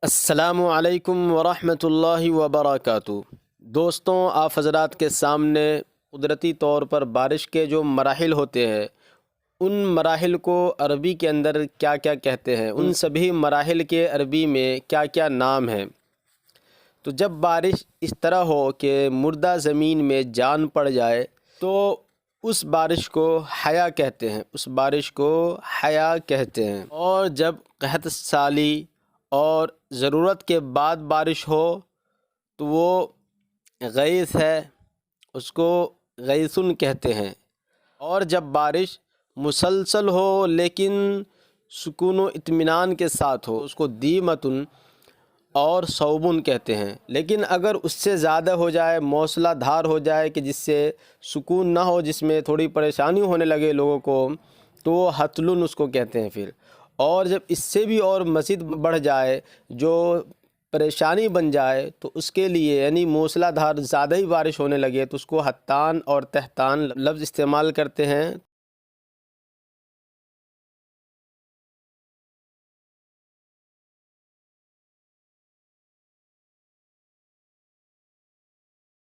السلام علیکم ورحمۃ اللہ وبرکاتہ۔ دوستوں، آپ حضرات کے سامنے قدرتی طور پر بارش کے جو مراحل ہوتے ہیں ان مراحل کو عربی کے اندر کیا کیا کہتے ہیں، ان سبھی مراحل کے عربی میں کیا کیا نام ہیں۔ تو جب بارش اس طرح ہو کہ مردہ زمین میں جان پڑ جائے تو اس بارش کو حیا کہتے ہیں، اس بارش کو حیا کہتے ہیں۔ اور جب قحط سالی اور ضرورت کے بعد بارش ہو تو وہ غیث ہے، اس کو غیثن کہتے ہیں۔ اور جب بارش مسلسل ہو لیکن سکون و اطمینان کے ساتھ ہو اس کو دیمتن اور صوبن کہتے ہیں۔ لیکن اگر اس سے زیادہ ہو جائے، موصلہ دھار ہو جائے کہ جس سے سکون نہ ہو، جس میں تھوڑی پریشانی ہونے لگے لوگوں کو، تو وہ حتلن اس کو کہتے ہیں پھر۔ اور جب اس سے بھی اور مزید بڑھ جائے، جو پریشانی بن جائے، تو اس کے لیے یعنی موصلہ دھار زیادہ ہی بارش ہونے لگے تو اس کو حتان اور تحتان لفظ استعمال کرتے ہیں۔